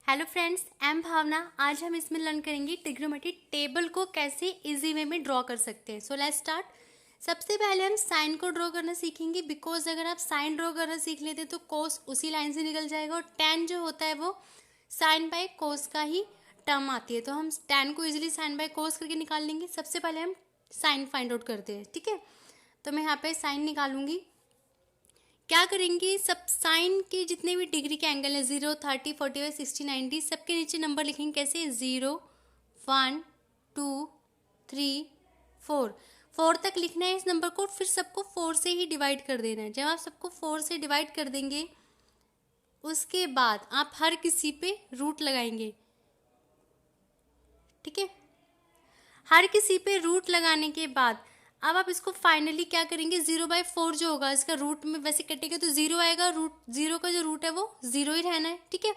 Hello friends, I am भावना। आज हम इसमें लर्न करेंगे ट्रिग्नोमेट्री टेबल को कैसे इजी वे में ड्रॉ कर सकते हैं। So let's start. सबसे पहले हम साइन को ड्रॉ करना सीखेंगे, बिकॉज अगर आप साइन ड्रॉ करना सीख लेते हैं तो कोस उसी लाइन से निकल जाएगा और टेन जो होता है वो साइन बाय कोस का ही टर्म आती है, तो हम टेन को इजीली साइन बाय कोस करके निकाल लेंगे। सबसे पहले हम साइन फाइंड आउट करते हैं, ठीक है। तो मैं यहाँ पे साइन निकालूंगी। क्या करेंगे, सब साइन के जितने भी डिग्री के एंगल हैं 0, 30, 45, 60, 90 सबके नीचे नंबर लिखेंगे। कैसे? 0, 1, 2, 3, 4 4 तक लिखना है इस नंबर को, फिर सबको 4 से ही डिवाइड कर देना है। जब आप सबको 4 से डिवाइड कर देंगे उसके बाद आप हर किसी पे रूट लगाएंगे, ठीक है। हर किसी पे रूट लगाने के बाद अब आप इसको फाइनली क्या करेंगे, 0/4 जो होगा इसका रूट में वैसे कटेगा तो 0 आएगा। रूट 0 का जो रूट है वो 0 ही रहना है, ठीक है।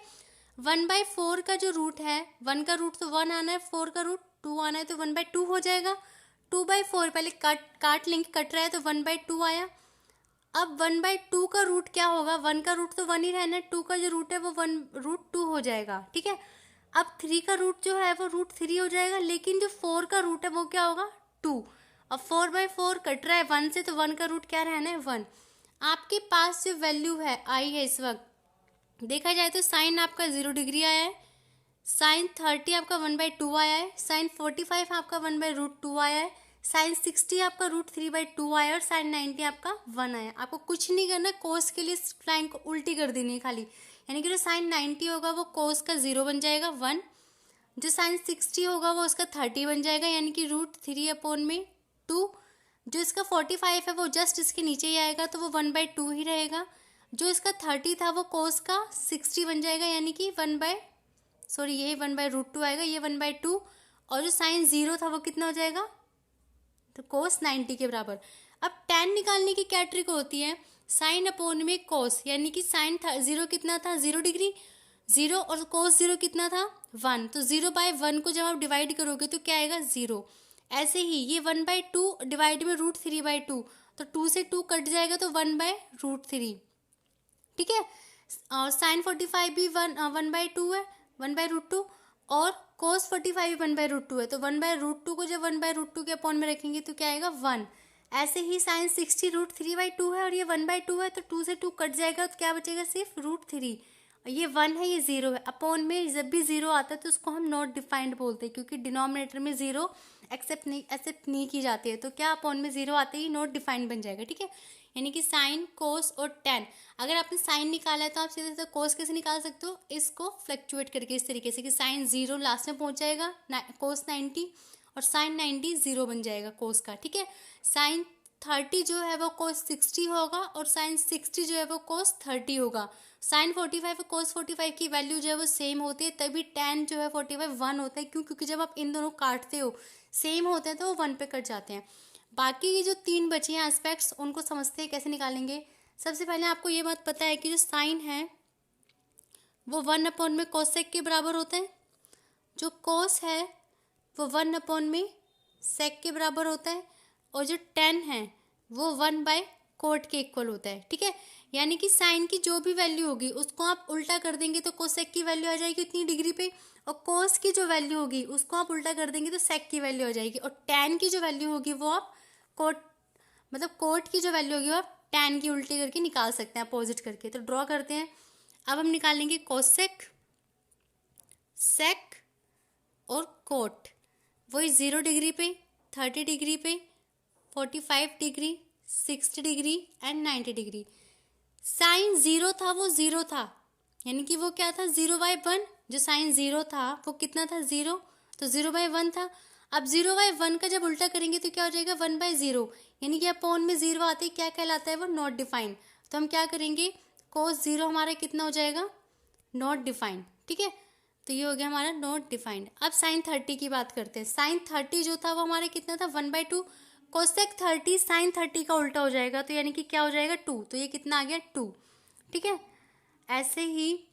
1/4 का जो रूट है, 1 का रूट तो 1 आना है, 4 का रूट 2 आना है, तो 1/2 हो जाएगा। 2/4 पहले काट लेंगे, कट रहा है तो 1/2 आया। अब 1/2 का रूट क्या होगा, 1 का रूट तो 1 ही रहना है, 2 का जो रूट है वो 1√2 हो जाएगा, ठीक है। अब 3 का रूट जो है वो √3 हो जाएगा, लेकिन जो 4 का रूट है वो क्या होगा, 2। अब 4/4 कट रहा है 1 से, तो 1 का रूट क्या रहना है, 1। आपके पास जो वैल्यू है आई है इस वक्त, देखा जाए तो साइन आपका 0 डिग्री आया है, साइन 30 आपका 1/2 आया है, साइन 45 आपका 1/√2 आया है, साइन 60 आपका √3/2 आया और साइन 90 आपका 1 आया। आपको कुछ नहीं करना, कोस के लिए लाइन को उल्टी कर देनी है खाली, यानी कि जो साइन 90 होगा वो कोस का 0 बन जाएगा 1, जो साइन 60 होगा वो उसका 30 बन जाएगा यानी कि √3/2। जो इसका 45 है वो जस्ट इसके नीचे ही आएगा तो वो 1/2 ही रहेगा। जो इसका 30 था वो कोस का 60 बन जाएगा यानी कि यही 1/√2 आएगा, ये 1/2। और जो साइन 0 था वो कितना हो जाएगा, तो कोस 90 के बराबर। अब tan निकालने की क्या ट्रिक होती है, साइन अपॉन में कोस, यानी कि साइन 0 कितना था, 0 डिग्री, 0 और कोस 0 कितना था, 1। तो 0/1 को जब आप डिवाइड करोगे तो क्या आएगा, 0। ऐसे ही ये 1/2 डिवाइड में √3/2, तो 2 से 2 कट जाएगा तो 1/√3, ठीक है। और साइन 45 भी 1/2 है, 1/√2, और कोस 45 भी 1/√2 है, तो 1/√2 को जब 1/√2 के अपॉन में रखेंगे तो क्या आएगा, 1। ऐसे ही साइन 60 √3/2 है और ये 1/2 है, तो 2 से 2 कट जाएगा तो क्या बचेगा, सिर्फ √3। ये 1 है, ये 0 है। अपॉन में जब भी 0 आता है तो उसको हम नॉट डिफाइंड बोलते हैं, क्योंकि डिनोमिनेटर में 0 एक्सेप्ट नहीं की जाती है, तो क्या अपॉन में 0 आते ही नॉट डिफाइंड बन जाएगा, ठीक है। यानी कि साइन, कोस और टेन। अगर आपने साइन निकाला है तो आप सीधे सीधे कोस कैसे निकाल सकते हो, इसको फ्लक्चुएट करके इस तरीके से कि साइन 0 लास्ट में पहुंच जाएगा, कोस 90, और साइन 90 0 बन जाएगा कोस का, ठीक है। साइन 30 जो है वो कोस 60 होगा और साइन 60 जो है वो कोस 30 होगा। साइन 45 और कोस 45 की वैल्यू जो है वो सेम होती है, तभी टेन जो है 45 1 होता है। क्यों? क्योंकि जब आप इन दोनों काटते हो सेम होते हैं तो वो 1 पे कट जाते हैं। बाकी की जो 3 बचे हैं एस्पेक्ट्स उनको समझते हैं कैसे निकालेंगे। सबसे पहले आपको ये बात पता है कि जो साइन है वो 1 अपॉन में कोसेक के बराबर होते हैं, जो कोस है वो 1 अपॉन में सेक के बराबर होता है, और जो टेन है वो 1/कोट के इक्वल होता है, ठीक है। यानी कि साइन की जो भी वैल्यू होगी उसको आप उल्टा कर देंगे तो कोसेक की वैल्यू आ जाएगी उतनी डिग्री पे, और कोस की जो वैल्यू होगी उसको आप उल्टा कर देंगे तो सेक की वैल्यू आ जाएगी, और टेन की जो वैल्यू होगी वो आप कोट की जो वैल्यू होगी वो आप टेन की उल्टी करके निकाल सकते हैं, अपोजिट करके। तो ड्रॉ करते हैं। अब हम निकालेंगे कोसेक, सेक और कोट। वही 0 डिग्री पे, 30 डिग्री पे, 45 degree, 60 degree and 90 degree. Sine 0 था वो 0 था, यानी कि वो क्या था, 0/1। जो साइन 0 था वो कितना था, 0, तो 0/1 था। अब 0/1 का जब उल्टा करेंगे तो क्या हो जाएगा, 1/0, यानी कि अपॉन में 0 आते ही क्या कहलाता है, वो नॉट डिफाइंड। तो हम क्या करेंगे, कोस 0 हमारा कितना हो जाएगा, नॉट डिफाइंड, ठीक है। तो ये हो गया हमारा नॉट डिफाइंड। अब साइन 30 की बात करते हैं। साइन 30 जो था वो हमारा कितना था, 1/2। कोसेक 30 साइन 30 का उल्टा हो जाएगा, तो यानी कि क्या हो जाएगा, 2। तो ये कितना आ गया, 2, ठीक है। ऐसे ही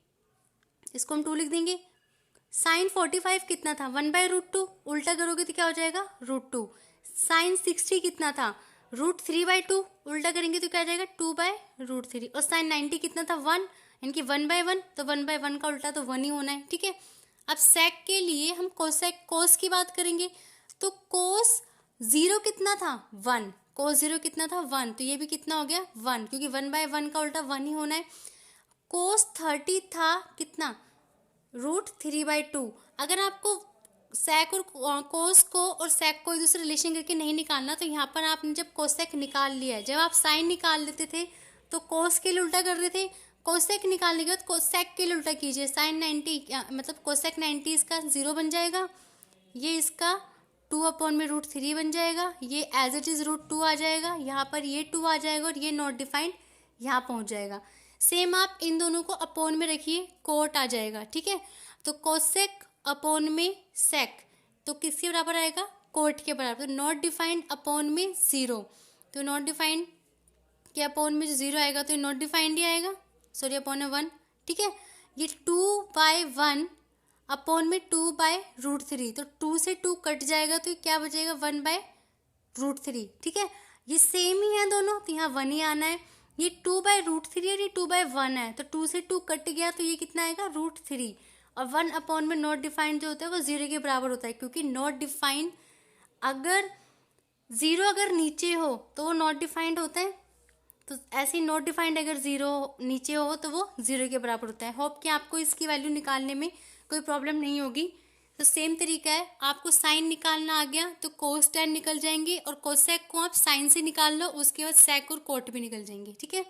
इसको हम 2 लिख देंगे। साइन 45 कितना था, 1/√2, उल्टा करोगे तो क्या हो जाएगा, √2। साइन 60 कितना था, √3/2, उल्टा करेंगे तो क्या आ जाएगा, 2/√3। और साइन 90 कितना था, 1, यानी कि 1/1, तो 1/1 का उल्टा तो 1 ही होना है, ठीक है। अब सेक के लिए हम कोस की बात करेंगे, तो कोस 0 कितना था 1, कोस 0 कितना था 1, तो ये भी कितना हो गया 1, क्योंकि 1/1 का उल्टा 1 ही होना है। कोस 30 था कितना √3/2। अगर आपको सेक और कोस को और सेक को एक दूसरे रिलेशन करके नहीं निकालना, तो यहाँ पर आपने जब कोसेक निकाल लिया है, जब आप साइन निकाल लेते थे तो कोस के लिए उल्टा कर रहे थे, कोसेक निकालने के बाद कोसेक के लिए उल्टा कीजिए, साइन 90 मतलब कोसेक 90 इसका 0 बन जाएगा, ये इसका 2/√3 बन जाएगा, ये एज इट इज़ √2 आ जाएगा, यहाँ पर ये 2 आ जाएगा और ये नॉट डिफाइंड यहाँ पहुँच जाएगा। सेम आप इन दोनों को अपोन में रखिए, कोट आ जाएगा, ठीक है। तो कोसेक अपोन में सेक तो किसके बराबर आएगा, कोट के बराबर। तो नॉट डिफाइंड अपोन में 0, तो नॉट डिफाइंड के अपोन में जो 0 आएगा तो ये नॉट डिफाइंड ही आएगा, सॉरी अपोन में 1, ठीक है। ये 2/1 अपोन में 2/√3, तो 2 से 2 कट जाएगा तो ये क्या बचेगा 1/√3, ठीक है। ये सेम ही है दोनों, तो यहाँ 1 ही आना है। ये 2/√3 और ये 2/1 है, तो 2 से 2 कट गया तो ये कितना आएगा √3, और 1 अपोन में नॉट डिफाइंड जो होता है वो 0 के बराबर होता है, क्योंकि नॉट डिफाइंड अगर 0 अगर नीचे हो तो वो नॉट डिफाइंड होता है, तो ऐसे ही नॉट डिफाइंड अगर 0 नीचे हो तो वो 0 के बराबर होता है। होप कि आपको इसकी वैल्यू निकालने में कोई प्रॉब्लम नहीं होगी। तो सेम तरीका है, आपको साइन निकालना आ गया तो कोस tan निकल जाएंगे, और कोसेक को आप साइन से निकाल लो, उसके बाद सेक और कोट भी निकल जाएंगे, ठीक है।